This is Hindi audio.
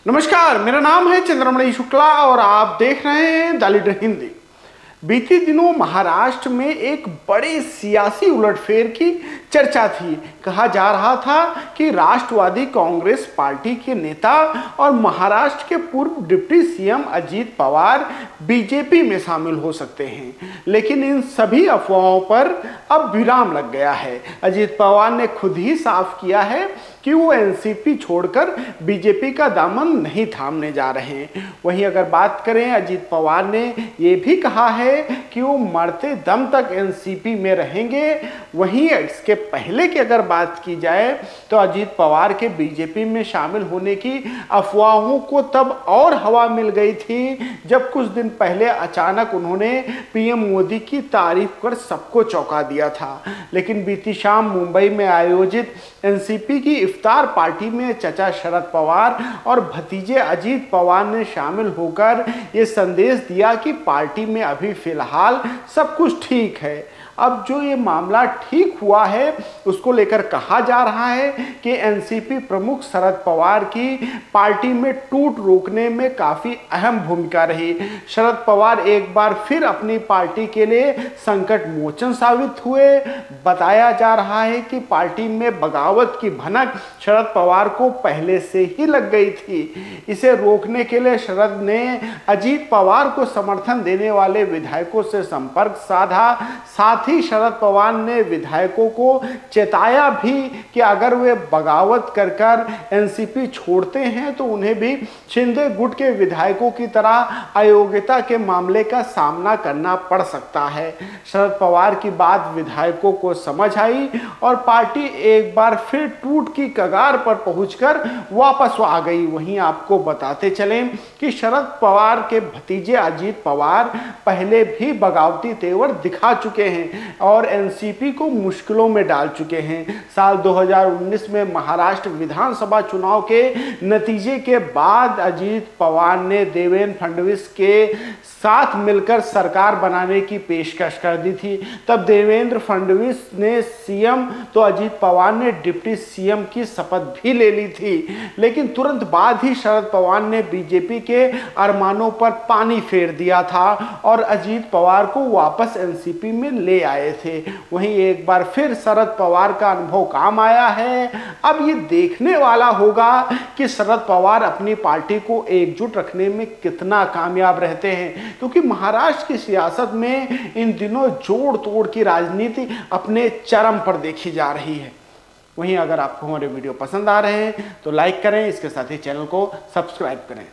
नमस्कार, मेरा नाम है चंद्रमणि शुक्ला और आप देख रहे हैं द लीडर हिंदी। बीते दिनों महाराष्ट्र में एक बड़े सियासी उलटफेर की चर्चा थी। कहा जा रहा था कि राष्ट्रवादी कांग्रेस पार्टी के नेता और महाराष्ट्र के पूर्व deputy CM Ajit Pawar BJP में शामिल हो सकते हैं, लेकिन इन सभी अफवाहों पर अब विराम लग गया है। अजीत पवार ने खुद ही साफ किया है कि वो एनसीपी छोड़कर बीजेपी का दामन नहीं थामने जा रहे हैं। वहीं अगर बात करें, अजीत पवार ने ये भी कहा है कि वो मरते दम तक एनसीपी में रहेंगे। वहीं इसके पहले की अगर बात की जाए तो अजीत पवार के बीजेपी में शामिल होने की अफवाहों को तब और हवा मिल गई थी जब कुछ दिन पहले अचानक उन्होंने पीएम मोदी की तारीफ कर सबको चौंका दिया था। लेकिन बीती शाम मुंबई में आयोजित एनसीपी की इफ्तार पार्टी में चचा शरद पवार और भतीजे अजीत पवार ने शामिल होकर ये संदेश दिया कि पार्टी में अभी फिलहाल सब कुछ ठीक है। अब जो ये मामला ठीक हुआ है उसको लेकर कहा जा रहा है कि एनसीपी प्रमुख शरद पवार की पार्टी में टूट रोकने में काफ़ी अहम भूमिका रही। शरद पवार एक बार फिर अपनी पार्टी के लिए संकट मोचन साबित हुए। बताया जा रहा है कि पार्टी में बगावत की भनक शरद पवार को पहले से ही लग गई थी। इसे रोकने के लिए शरद ने अजीत पवार को समर्थन देने वाले विधायकों से संपर्क साधा। साथ ही शरद पवार ने विधायकों को चेताया भी कि अगर वे बगावत कर एनसीपी छोड़ते हैं तो उन्हें भी शिंदे गुट के विधायकों की तरह अयोग्यता के मामले का सामना करना पड़ सकता है। शरद पवार की बात विधायकों को समझ आई और पार्टी एक बार फिर टूट की कगार पर पहुंचकर वापस आ गई। वहीं आपको बताते चलें कि शरद पवार के भतीजे अजीत पवार पहले भी बगावती तेवर दिखा चुके हैं और एनसीपी को मुश्किलों में डाल चुके हैं। साल 2019 में महाराष्ट्र विधानसभा चुनाव के नतीजे के बाद अजीत पवार ने देवेंद्र फडणवीस के साथ मिलकर सरकार बनाने की पेशकश कर दी थी। तब देवेंद्र फडणवीस ने सीएम तो अजीत पवार ने डिप्टी सीएम की शपथ भी ले ली थी। लेकिन तुरंत बाद ही शरद पवार ने बीजेपी के अरमानों पर पानी फेर दिया था और अजीत पवार को वापस एनसीपी में ले आए थे। वहीं एक बार फिर शरद पवार का अनुभव काम आया है। अब ये देखने वाला होगा कि शरद पवार अपनी पार्टी को एकजुट रखने में कितना कामयाब रहते हैं, क्योंकि महाराष्ट्र की सियासत में इन दिनों जोड़ तोड़ की राजनीति अपने चरम पर देखी जा रही है। वहीं अगर आपको हमारे वीडियो पसंद आ रहे हैं तो लाइक करें, इसके साथ ही चैनल को सब्सक्राइब करें।